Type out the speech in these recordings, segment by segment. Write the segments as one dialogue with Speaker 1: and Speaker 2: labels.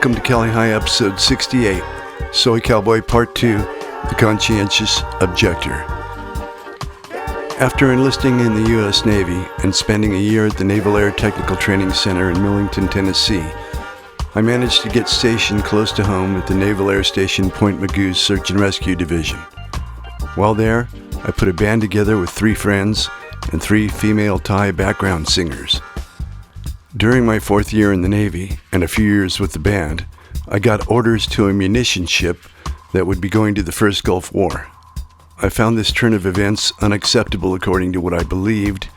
Speaker 1: Welcome to Cali High, episode 68, Soy Cowboy Part 2, The Conscientious Objector. After enlisting in the U.S. Navy and spending a year at the Naval Air Technical Training Center in Millington, Tennessee, I managed to get stationed close to home at the Naval Air Station Point Mugu's Search and Rescue Division. While there, I put a band together with 3 friends and 3 female Thai background singers. During my 4th year in the Navy and a few years with the band, I got orders to a munitions ship that would be going to the first Gulf War. I found this turn of events unacceptable according to what I believed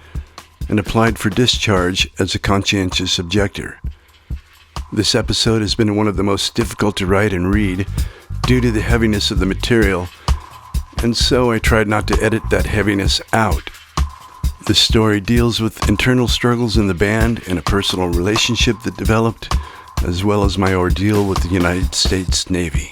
Speaker 1: and applied for discharge as a conscientious objector. This episode has been one of the most difficult to write and read due to the heaviness of the material, and so I tried not to edit that heaviness out. The story deals with internal struggles in the band and a personal relationship that developed, as well as my ordeal with the United States Navy.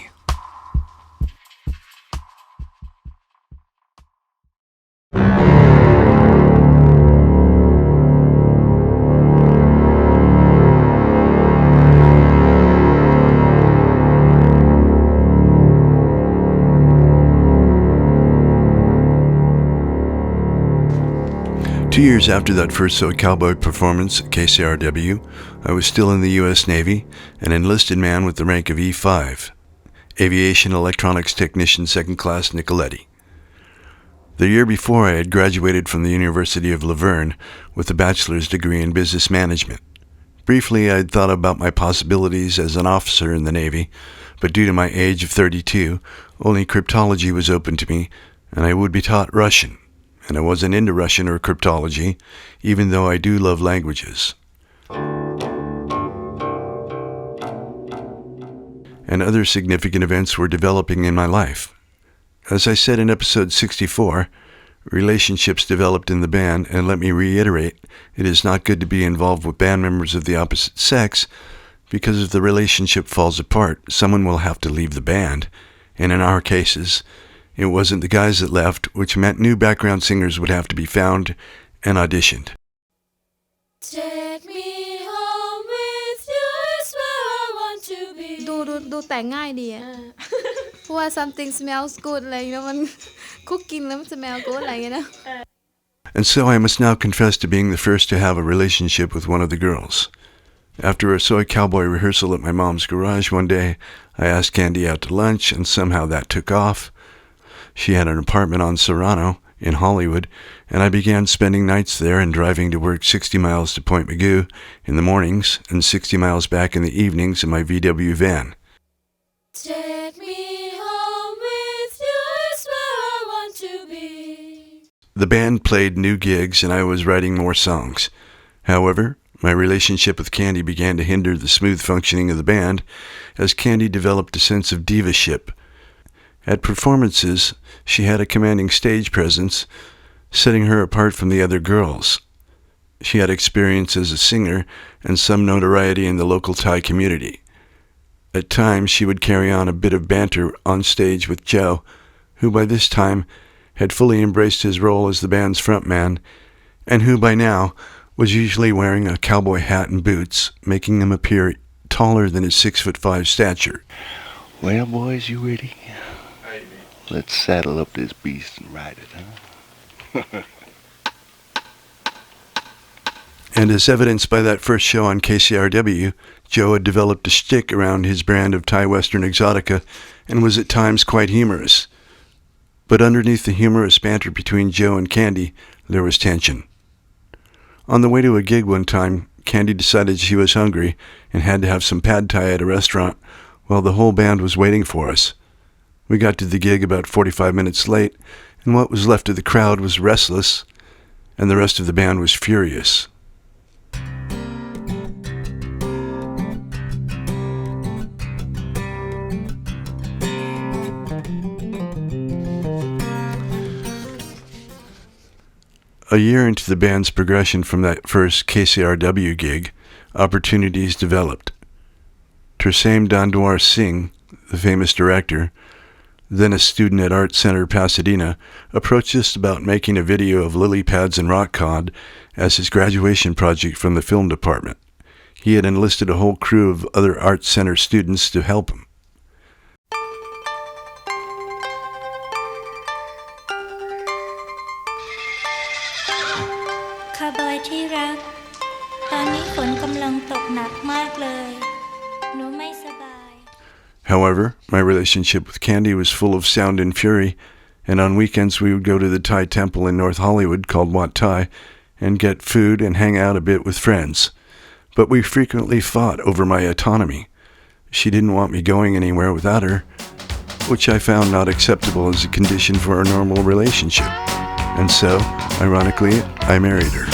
Speaker 1: 2 years after that first Soy Cowboy performance at KCRW, I was still in the U.S. Navy, an enlisted man with the rank of E5, Aviation Electronics Technician 2nd Class Nicoletti. The year before, I had graduated from the University of Laverne with a bachelor's degree in business management. Briefly, I had thought about my possibilities as an officer in the Navy, but due to my age of 32, only cryptology was open to me, and I would be taught Russian. And I wasn't into Russian or cryptology, even though I do love languages. And other significant events were developing in my life. As I said in episode 64, relationships developed in the band, and let me reiterate, it is not good to be involved with band members of the opposite sex, because if the relationship falls apart, someone will have to leave the band, and in our cases, it wasn't the guys that left, which meant new background singers would have to be found and auditioned.
Speaker 2: Take me home with you is where I want to be.
Speaker 3: ดูแต่งง่ายดีอ่ะ เพราะว่า something smells good อะไรเงี้ยมันคุกกินแล้วมัน smell good อะไรเงี้ยนะ
Speaker 1: And so I must now confess to being the first to have a relationship with one of the girls. After a Soy Cowboy rehearsal at my mom's garage one day, I asked Candy out to lunch, and somehow that took off. She had an apartment on Serrano in Hollywood, and I began spending nights there and driving to work 60 miles to Point Mugu in the mornings and 60 miles back in the evenings in my VW van.
Speaker 2: Take me home with you is where I want to be.
Speaker 1: The band played new gigs and I was writing more songs. However, my relationship with Candy began to hinder the smooth functioning of the band as Candy developed a sense of divaship. At performances, she had a commanding stage presence, setting her apart from the other girls. She had experience as a singer and some notoriety in the local Thai community. At times, she would carry on a bit of banter on stage with Joe, who by this time had fully embraced his role as the band's frontman, and who by now was usually wearing a cowboy hat and boots, making him appear taller than his 6'5" stature.
Speaker 4: Well, boys, you ready? Let's saddle up this beast and ride it, huh?
Speaker 1: And as evidenced by that first show on KCRW, Joe had developed a shtick around his brand of Thai Western exotica and was at times quite humorous. But underneath the humorous banter between Joe and Candy, there was tension. On the way to a gig one time, Candy decided she was hungry and had to have some pad thai at a restaurant while the whole band was waiting for us. We got to the gig about 45 minutes late, and what was left of the crowd was restless, and the rest of the band was furious. A year into the band's progression from that first KCRW gig, opportunities developed. Tersaim Dandwar Singh, the famous director, then a student at Art Center Pasadena, approached us about making a video of lily pads and rock cod as his graduation project from the film department. He had enlisted a whole crew of other Art Center students to help him.
Speaker 5: Cowboy ที่รัก ตอนนี้ฝนกำลังตกหนักมากเลย หนูไม่สบาย
Speaker 1: However, my relationship with Candy was full of sound and fury, and on weekends we would go to the Thai temple in North Hollywood called Wat Thai and get food and hang out a bit with friends. But we frequently fought over my autonomy. She didn't want me going anywhere without her, which I found not acceptable as a condition for a normal relationship. And so, ironically, I married her.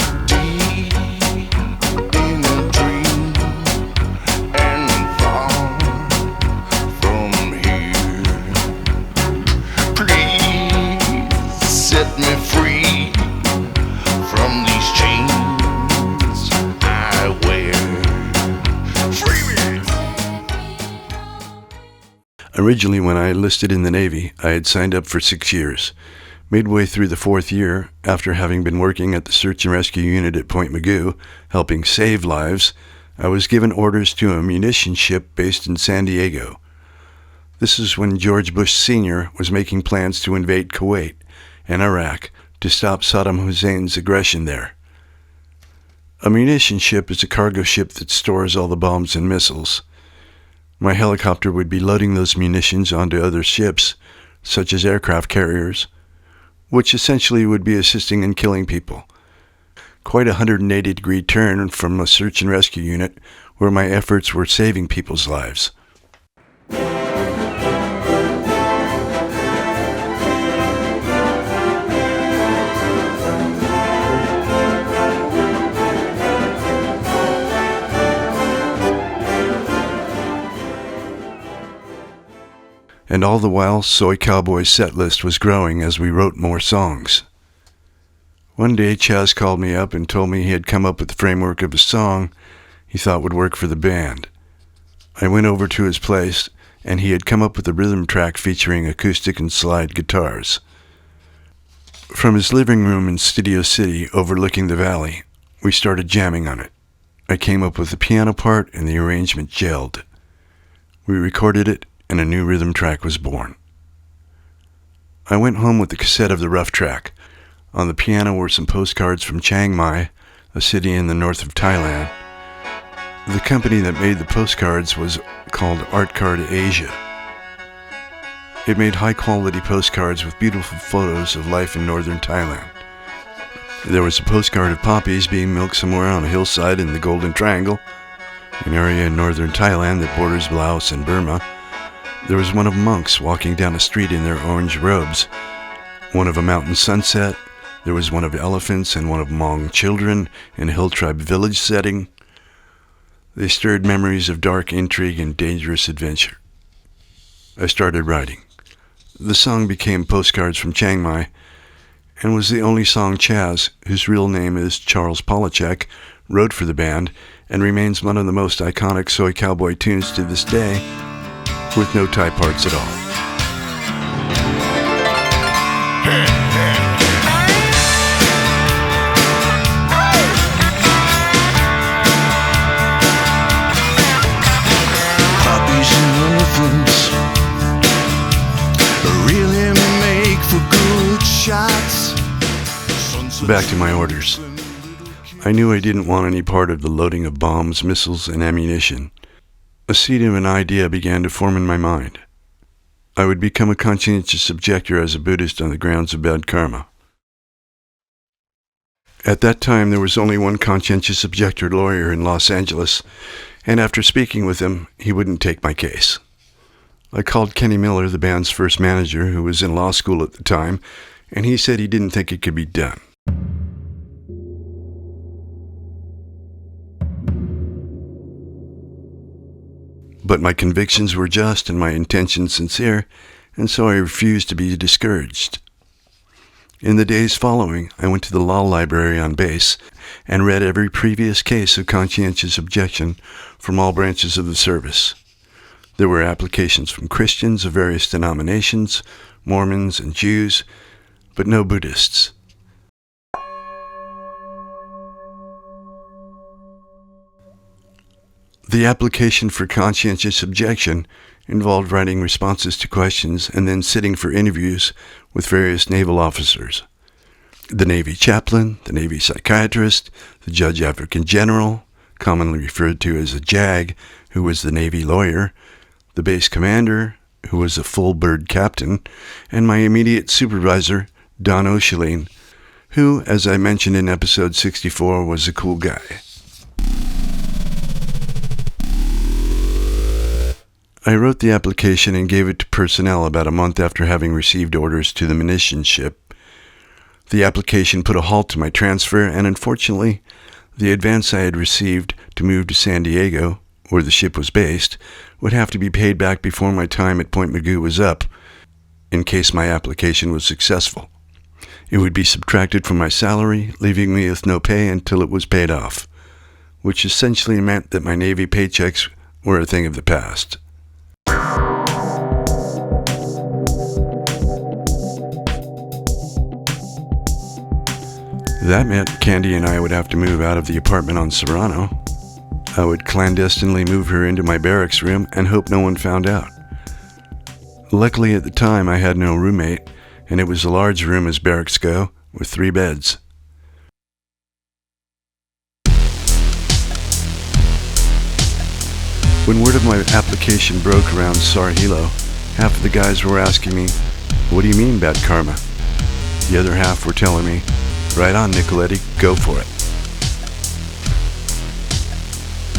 Speaker 4: Set me free from these chains I wear. Free me!
Speaker 1: Originally, when I enlisted in the Navy, I had signed up for 6 years. Midway through the 4th year, after having been working at the search and rescue unit at Point Mugu, helping save lives, I was given orders to a munitions ship based in San Diego. This is when George Bush Sr. was making plans to invade Kuwait and Iraq to stop Saddam Hussein's aggression there. A munitions ship is a cargo ship that stores all the bombs and missiles. My helicopter would be loading those munitions onto other ships, such as aircraft carriers, which essentially would be assisting in killing people. Quite a 180-degree turn from a search and rescue unit where my efforts were saving people's lives. And all the while, Soy Cowboy's set list was growing as we wrote more songs. One day, Chaz called me up and told me he had come up with the framework of a song he thought would work for the band. I went over to his place, and he had come up with a rhythm track featuring acoustic and slide guitars. From his living room in Studio City, overlooking the valley, we started jamming on it. I came up with the piano part, and the arrangement gelled. We recorded it, and a new rhythm track was born. I went home with the cassette of the rough track. On the piano were some postcards from Chiang Mai, a city in the north of Thailand. The company that made the postcards was called Art Card Asia. It made high-quality postcards with beautiful photos of life in northern Thailand. There was a postcard of poppies being milked somewhere on a hillside in the Golden Triangle, an area in northern Thailand that borders Laos and Burma. There was one of monks walking down a street in their orange robes, one of a mountain sunset. There was one of elephants and one of Hmong children in a hill tribe village setting. They stirred memories of dark intrigue and dangerous adventure. I started writing. The song became Postcards from Chiang Mai and was the only song Chaz, whose real name is Charles Polachek, wrote for the band and remains one of the most iconic Soy Cowboy tunes to this day, with no Thai parts at all.
Speaker 4: Poppies and elephants really make for good shots.
Speaker 1: Back to my orders. I knew I didn't want any part of the loading of bombs, missiles, and ammunition. A seed of an idea began to form in my mind. I would become a conscientious objector as a Buddhist on the grounds of bad karma. At that time, there was only one conscientious objector lawyer in Los Angeles, and after speaking with him, he wouldn't take my case. I called Kenny Miller, the band's first manager, who was in law school at the time, and he said he didn't think it could be done. But my convictions were just and my intentions sincere, and so I refused to be discouraged. In the days following, I went to the law library on base and read every previous case of conscientious objection from all branches of the service. There were applications from Christians of various denominations, Mormons and Jews, but no Buddhists. The application for conscientious objection involved writing responses to questions and then sitting for interviews with various naval officers. The Navy chaplain, the Navy psychiatrist, the Judge Advocate General, commonly referred to as a JAG, who was the Navy lawyer, the base commander, who was a full bird captain, and my immediate supervisor, Don O'Shaleen, who, as I mentioned in episode 64, was a cool guy. I wrote the application and gave it to personnel about a month after having received orders to the munitions ship. The application put a halt to my transfer, and unfortunately, the advance I had received to move to San Diego, where the ship was based, would have to be paid back before my time at Point Mugu was up, in case my application was successful. It would be subtracted from my salary, leaving me with no pay until it was paid off, which essentially meant that my Navy paychecks were a thing of the past. That meant Candy and I would have to move out of the apartment on Serrano. I would clandestinely move her into my barracks room and hope no one found out. Luckily at the time I had no roommate, and it was a large room as barracks go, with 3 beds. When word of my application broke around Sarhilo, half of the guys were asking me, "What do you mean bad karma?" The other half were telling me, "Right on, Nicoletti, go for it."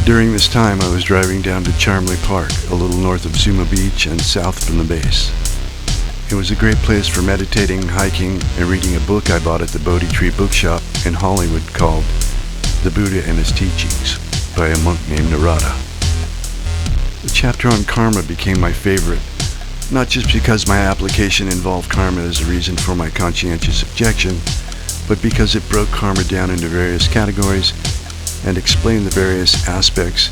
Speaker 1: During this time, I was driving down to Charmley Park, a little north of Zuma Beach and south from the base. It was a great place for meditating, hiking, and reading a book I bought at the Bodhi Tree Bookshop in Hollywood called The Buddha and His Teachings by a monk named Narada. The chapter on karma became my favorite, not just because my application involved karma as a reason for my conscientious objection, but because it broke karma down into various categories and explained the various aspects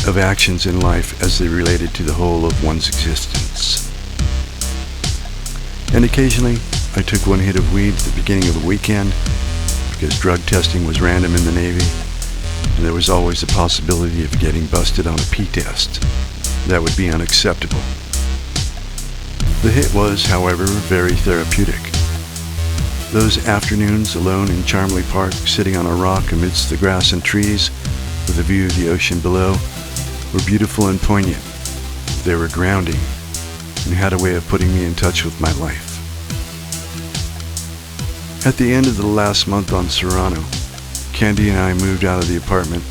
Speaker 1: of actions in life as they related to the whole of one's existence. And occasionally, I took one hit of weed at the beginning of the weekend because drug testing was random in the Navy, and there was always the possibility of getting busted on a pee test. That would be unacceptable. The hit was, however, very therapeutic. Those afternoons alone in Charmley Park, sitting on a rock amidst the grass and trees with a view of the ocean below, were beautiful and poignant. They were grounding and had a way of putting me in touch with my life. At the end of the last month on Serrano, Candy and I moved out of the apartment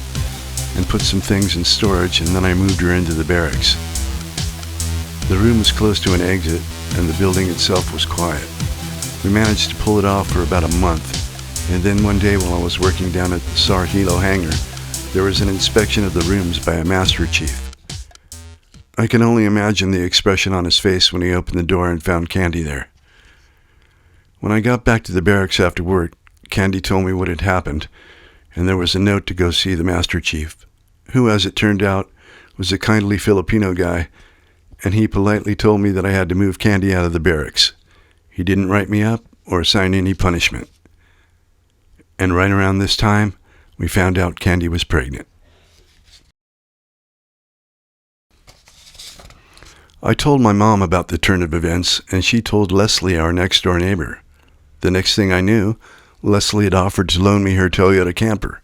Speaker 1: and put some things in storage, and then I moved her into the barracks. The room was close to an exit, and the building itself was quiet. We managed to pull it off for about a month, and then one day while I was working down at the Sarhilo hangar, there was an inspection of the rooms by a master chief. I can only imagine the expression on his face when he opened the door and found Candy there. When I got back to the barracks after work, Candy told me what had happened, and there was a note to go see the master chief, who, as it turned out, was a kindly Filipino guy, and he politely told me that I had to move Candy out of the barracks. He didn't write me up or assign any punishment. And right around this time, we found out Candy was pregnant. I told my mom about the turn of events, and she told Leslie, our next-door neighbor. The next thing I knew, Leslie had offered to loan me her Toyota camper.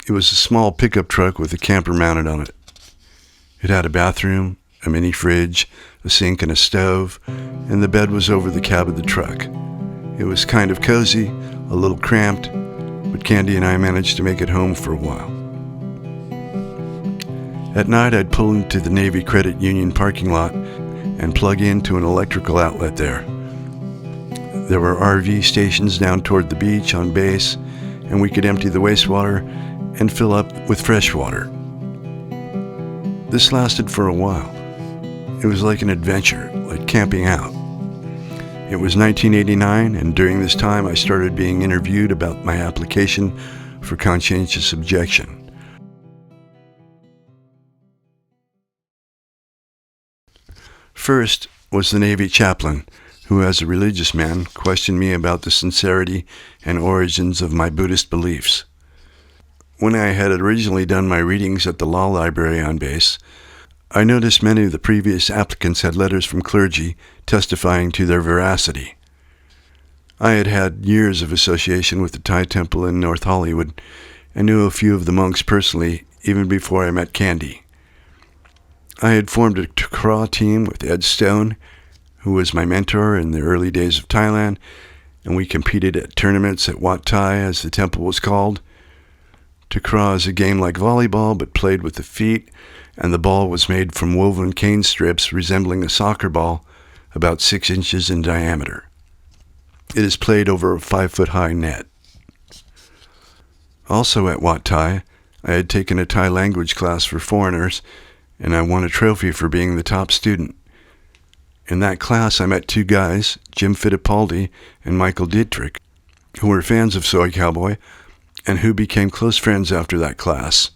Speaker 1: It was a small pickup truck with a camper mounted on it. It had a bathroom, a mini fridge, a sink and a stove, and the bed was over the cab of the truck. It was kind of cozy, a little cramped, but Candy and I managed to make it home for a while. At night, I'd pull into the Navy Credit Union parking lot and plug into an electrical outlet there. There were RV stations down toward the beach on base, and we could empty the wastewater and fill up with fresh water. This lasted for a while. It was like an adventure, like camping out. It was 1989, and during this time I started being interviewed about my application for conscientious objection. First was the Navy chaplain, who, as a religious man, questioned me about the sincerity and origins of my Buddhist beliefs. When I had originally done my readings at the law library on base, I noticed many of the previous applicants had letters from clergy testifying to their veracity. I had had years of association with the Thai temple in North Hollywood and knew a few of the monks personally even before I met Candy. I had formed a Takra team with Ed Stone, who was my mentor in the early days of Thailand, and we competed at tournaments at Wat Thai, as the temple was called. Takra is a game like volleyball, but played with the feet, and the ball was made from woven cane strips resembling a soccer ball, about 6 inches in diameter. It is played over a 5-foot-high net. Also at Wat Thai, I had taken a Thai language class for foreigners, and I won a trophy for being the top student. In that class, I met 2 guys, Jim Fittipaldi and Michael Dietrich, who were fans of Soy Cowboy, and who became close friends after that class.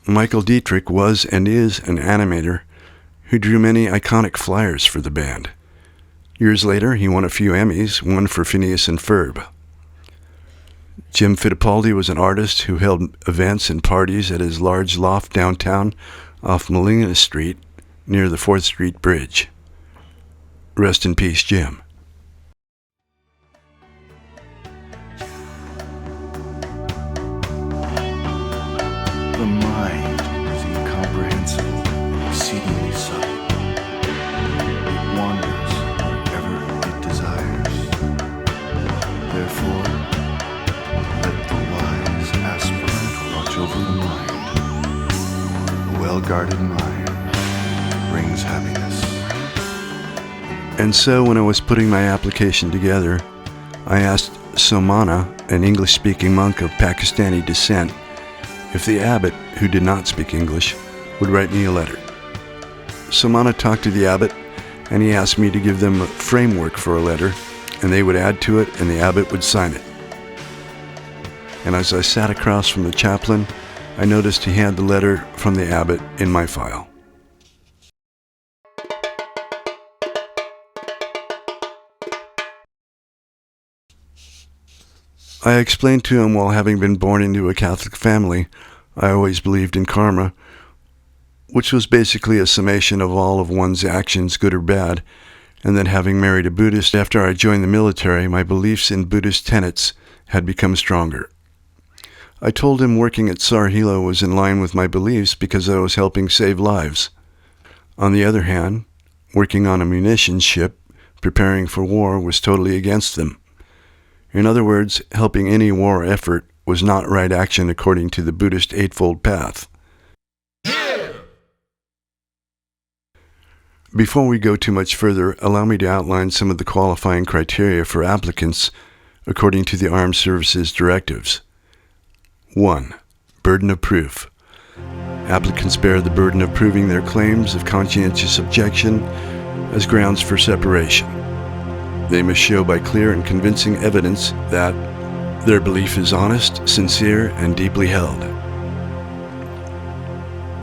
Speaker 1: Michael Dietrich was and is an animator who drew many iconic flyers for the band. Years later, he won a few Emmys, one for Phineas and Ferb. Jim Fittipaldi was an artist who held events and parties at his large loft downtown off Millington Street near the 4th Street Bridge. Rest in peace, Jim.
Speaker 4: The mind is incomprehensible and exceedingly subtle. It wanders wherever it desires. Therefore, let the wise aspirant watch over the mind. A well-guarded mind brings happiness.
Speaker 1: And so when I was putting my application together, I asked Somana, an English-speaking monk of Pakistani descent, if the abbot, who did not speak English, would write me a letter. Somana talked to the abbot, and he asked me to give them a framework for a letter, and they would add to it, and the abbot would sign it. And as I sat across from the chaplain, I noticed he had the letter from the abbot in my file. I explained to him, while having been born into a Catholic family, I always believed in karma, which was basically a summation of all of one's actions, good or bad, and that having married a Buddhist after I joined the military, my beliefs in Buddhist tenets had become stronger. I told him working at Sarhila was in line with my beliefs because I was helping save lives. On the other hand, working on a munitions ship, preparing for war, was totally against them. In other words, helping any war effort was not right action according to the Buddhist Eightfold Path. Before we go too much further, allow me to outline some of the qualifying criteria for applicants according to the Armed Services Directives. 1. Burden of proof. Applicants bear the burden of proving their claims of conscientious objection as grounds for separation. They must show by clear and convincing evidence that their belief is honest, sincere, and deeply held.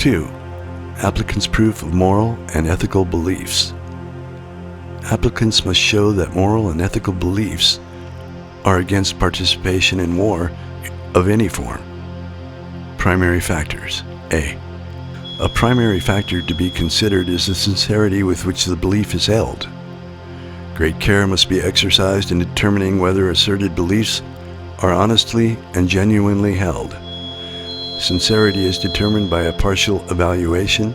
Speaker 1: 2. Applicants' proof of moral and ethical beliefs. Applicants must show that moral and ethical beliefs are against participation in war of any form. Primary factors. A. A primary factor to be considered is the sincerity with which the belief is held. Great care must be exercised in determining whether asserted beliefs are honestly and genuinely held. Sincerity is determined by a partial evaluation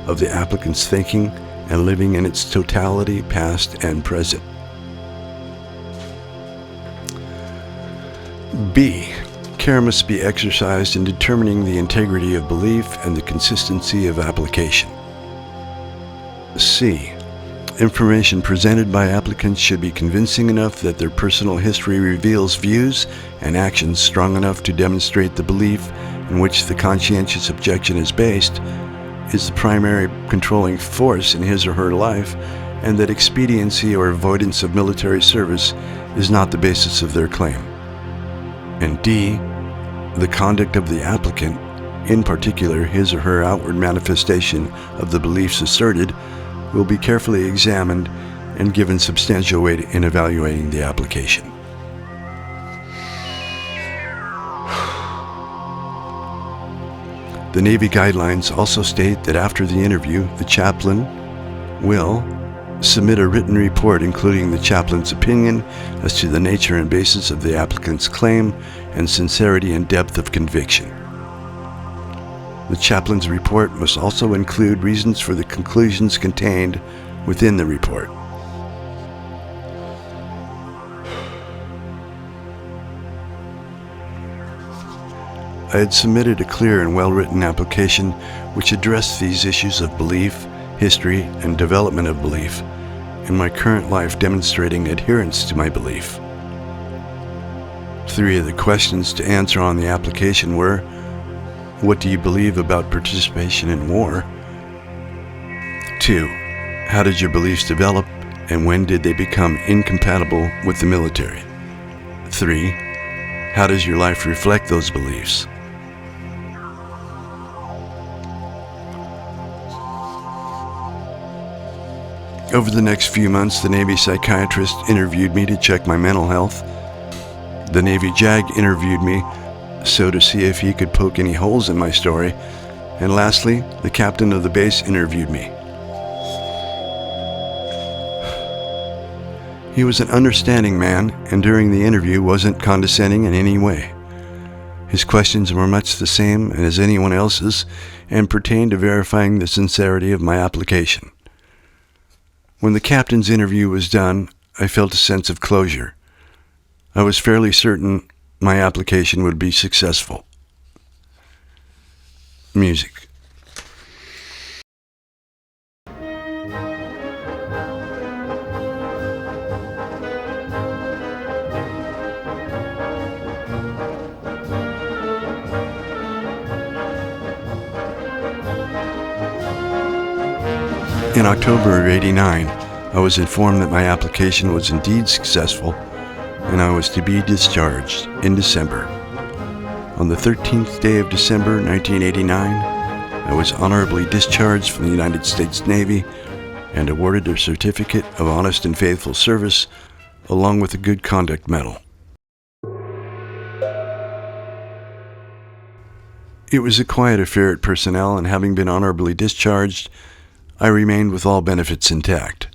Speaker 1: of the applicant's thinking and living in its totality, past and present. B. Care must be exercised in determining the integrity of belief and the consistency of application. C. Information presented by applicants should be convincing enough that their personal history reveals views and actions strong enough to demonstrate the belief in which the conscientious objection is based is the primary controlling force in his or her life, and that expediency or avoidance of military service is not the basis of their claim. And D. The conduct of the applicant, in particular his or her outward manifestation of the beliefs asserted, will be carefully examined and given substantial weight in evaluating the application. The Navy guidelines also state that after the interview, the chaplain will submit a written report including the chaplain's opinion as to the nature and basis of the applicant's claim and sincerity and depth of conviction. The chaplain's report must also include reasons for the conclusions contained within the report. I had submitted a clear and well-written application which addressed these issues of belief, history, and development of belief, and my current life demonstrating adherence to my belief. 3 of the questions to answer on the application were: what do you believe about participation in war? 2. How did your beliefs develop, and when did they become incompatible with the military? 3. How does your life reflect those beliefs? Over the next few months, the Navy psychiatrist interviewed me to check my mental health. The Navy JAG interviewed me so to see if he could poke any holes in my story. And lastly, the captain of the base interviewed me. He was an understanding man, and during the interview wasn't condescending in any way. His questions were much the same as anyone else's and pertained to verifying the sincerity of my application. When the captain's interview was done, I felt a sense of closure. I was fairly certain my application would be successful. Music. In October of '89, I was informed that my application was indeed successful and I was to be discharged in December. On the 13th day of December 1989, I was honorably discharged from the United States Navy and awarded a certificate of honest and faithful service along with a Good Conduct Medal. It was a quiet affair at personnel, and having been honorably discharged, I remained with all benefits intact.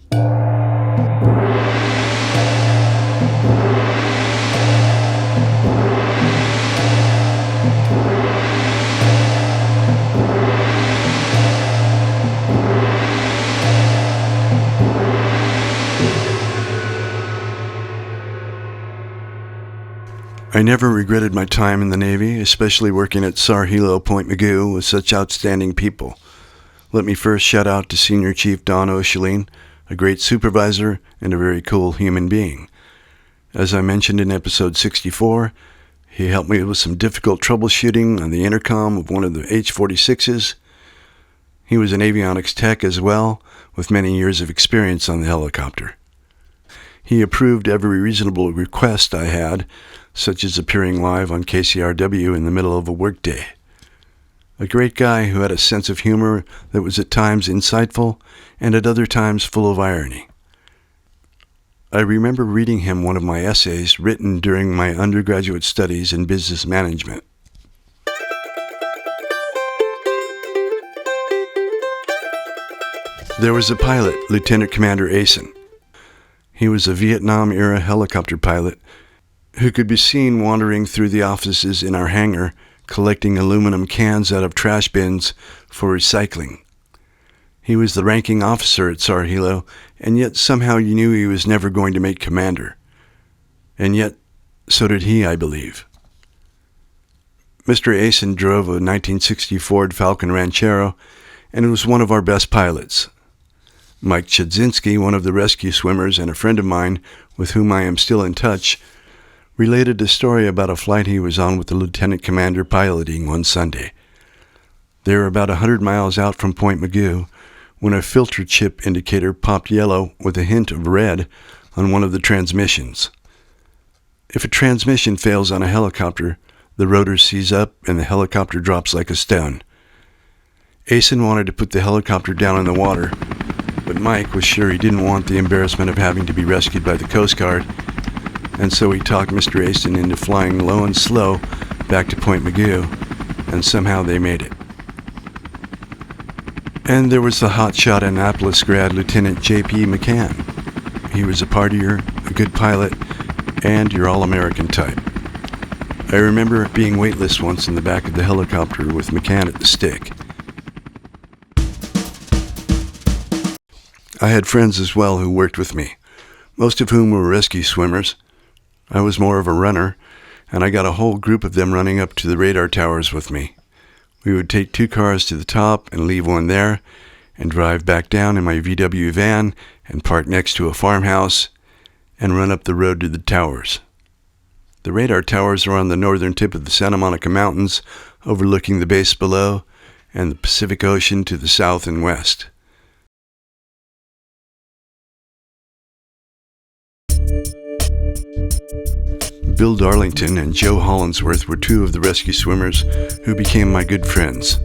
Speaker 1: I never regretted my time in the Navy, especially working at SAR Hilo Point Mugu with such outstanding people. Let me first shout out to Senior Chief Don O'Shaleen, a great supervisor and a very cool human being. As I mentioned in episode 64, he helped me with some difficult troubleshooting on the intercom of one of the H-46s. He was an avionics tech as well, with many years of experience on the helicopter. He approved every reasonable request I had, such as appearing live on KCRW in the middle of a workday. A great guy who had a sense of humor that was at times insightful and at other times full of irony. I remember reading him one of my essays written during my undergraduate studies in business management. There was a pilot, Lieutenant Commander Asen. He was a Vietnam-era helicopter pilot who could be seen wandering through the offices in our hangar, collecting aluminum cans out of trash bins for recycling. He was the ranking officer at SAR Hilo, and yet somehow you knew he was never going to make commander. And yet, so did he, I believe. Mr. Asen drove a 1960 Ford Falcon Ranchero, and was one of our best pilots. Mike Chudzinski, one of the rescue swimmers and a friend of mine with whom I am still in touch, related a story about a flight he was on with the lieutenant commander piloting one Sunday. They were about 100 miles out from Point Mugu when a filter chip indicator popped yellow with a hint of red on one of the transmissions. If a transmission fails on a helicopter, the rotor seize up and the helicopter drops like a stone. Asen wanted to put the helicopter down in the water, but Mike was sure he didn't want the embarrassment of having to be rescued by the Coast Guard, and so he talked Mr. Asen into flying low and slow back to Point Mugu, and somehow they made it. And there was the hotshot Annapolis grad Lieutenant J.P. McCann. He was a partier, a good pilot, and your all-American type. I remember being weightless once in the back of the helicopter with McCann at the stick. I had friends as well who worked with me, most of whom were rescue swimmers. I was more of a runner, and I got a whole group of them running up to the radar towers with me. We would take 2 cars to the top and leave one there, and drive back down in my VW van and park next to a farmhouse and run up the road to the towers. The radar towers are on the northern tip of the Santa Monica Mountains, overlooking the base below and the Pacific Ocean to the south and west. Bill Darlington and Joe Hollinsworth were 2 of the rescue swimmers who became my good friends.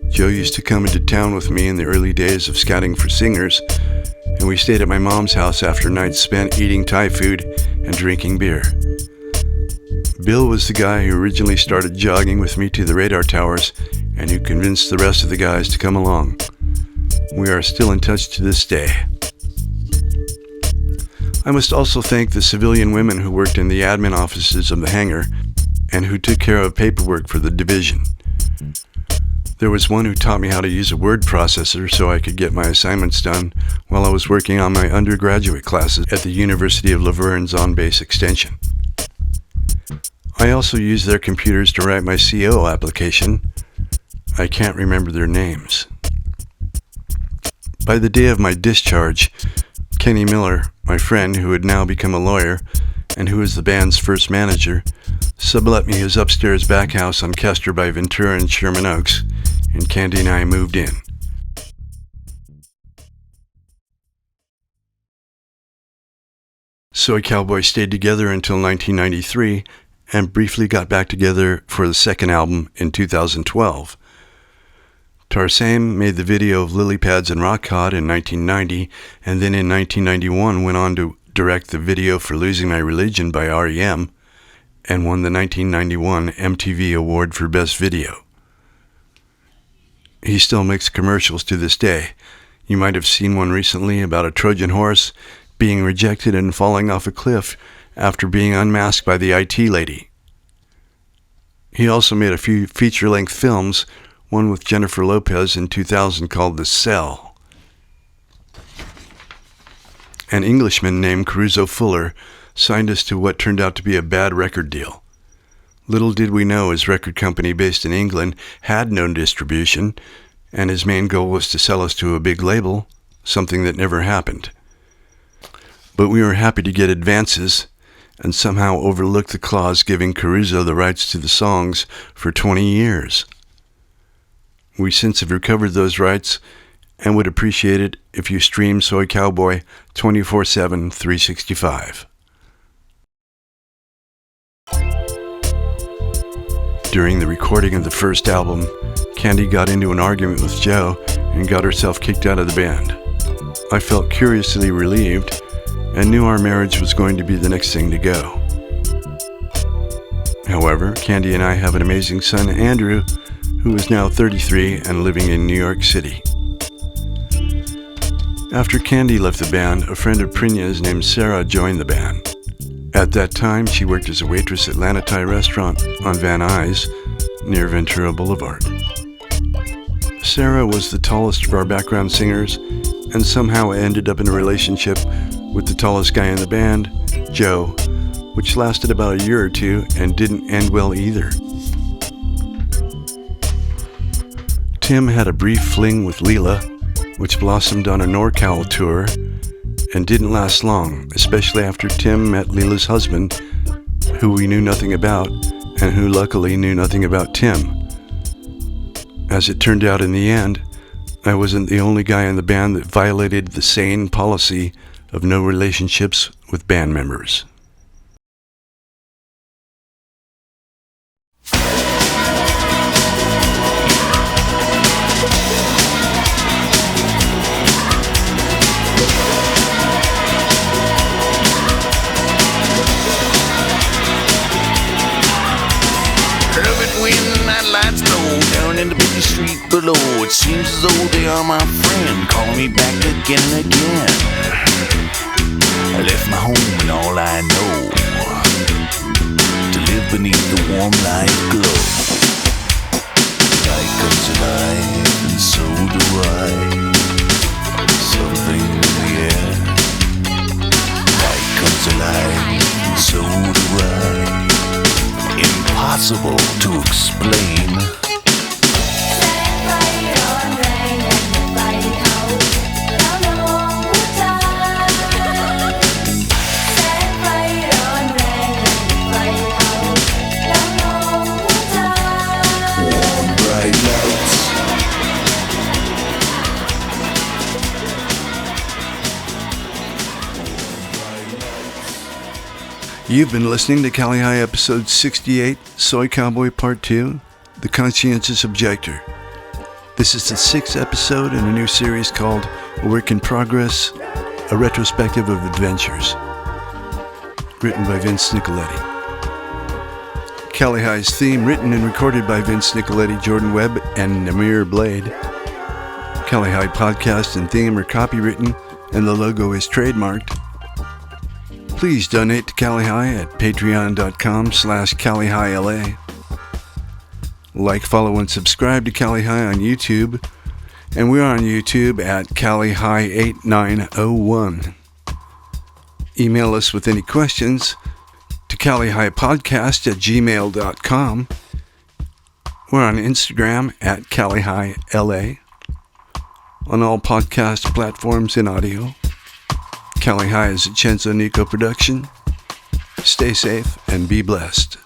Speaker 1: Joe used to come into town with me in the early days of scouting for singers, and we stayed at my mom's house after nights spent eating Thai food and drinking beer. Bill was the guy who originally started jogging with me to the radar towers and who convinced the rest of the guys to come along. We are still in touch to this day. I must also thank the civilian women who worked in the admin offices of the hangar and who took care of paperwork for the division. There was one who taught me how to use a word processor so I could get my assignments done while I was working on my undergraduate classes at the University of La Verne's on-base extension. I also used their computers to write my CO application. I can't remember their names. By the day of my discharge, Kenny Miller, my friend who had now become a lawyer and who was the band's first manager, sublet me his upstairs back house on Kester by Ventura and Sherman Oaks, and Candy and I moved in. Soy Cowboy stayed together until 1993 and briefly got back together for the second album in 2012. Tarsem made the video of Lily Pads and Rock Cod in 1990, and then in 1991 went on to direct the video for Losing My Religion by R.E.M., and won the 1991 MTV Award for Best Video. He still makes commercials to this day. You might have seen one recently about a Trojan horse being rejected and falling off a cliff after being unmasked by the IT lady. He also made a few feature-length films, one with Jennifer Lopez in 2000 called The Cell. An Englishman named Caruso Fuller signed us to what turned out to be a bad record deal. Little did we know his record company based in England had no distribution, and his main goal was to sell us to a big label, something that never happened. But we were happy to get advances, and somehow overlooked the clause giving Caruso the rights to the songs for 20 years. We since have recovered those rights and would appreciate it if you stream Soy Cowboy 24/7, 365. During the recording of the first album, Candy got into an argument with Joe and got herself kicked out of the band. I felt curiously relieved and knew our marriage was going to be the next thing to go. However, Candy and I have an amazing son, Andrew, who is now 33 and living in New York City. After Candy left the band, a friend of Prina's named Sarah joined the band. At that time, she worked as a waitress at Lana Thai restaurant on Van Nuys near Ventura Boulevard. Sarah was the tallest of our background singers and somehow ended up in a relationship with the tallest guy in the band, Joe, which lasted about a year or two and didn't end well either. Tim had a brief fling with Leela, which blossomed on a NorCal tour and didn't last long, especially after Tim met Leela's husband, who we knew nothing about and who luckily knew nothing about Tim. As it turned out in the end, I wasn't the only guy in the band that violated the sane policy of no relationships with band members.
Speaker 6: Love it when the night lights glow down in the big
Speaker 4: the street below. It seems as though they are my friend, calling me back again and again. I left my home and all I know, to live beneath the warm light glow. Light comes alive and so do I. Something in the air. Light comes alive and so do I. Impossible to explain.
Speaker 1: You've been listening to Cali High Episode 68, Soy Cowboy Part 2, The Conscientious Objector. This is the 6th episode in a new series called A Work in Progress, a retrospective of adventures, written by Vince Nicoletti. Cali High's theme, written and recorded by Vince Nicoletti, Jordan Webb, and Namir Blade. Cali High podcast and theme are copywritten, and the logo is trademarked. Please donate to Cali High at patreon.com/CaliHighLA. Like, follow, and subscribe to Cali High on YouTube. And we're on YouTube at Cali High 8901. Email us with any questions to CaliHighPodcast@gmail.com. We're on Instagram at CaliHighLA. On all podcast platforms and audio. Cali High is a Cenzo Nico production. Stay safe and be blessed.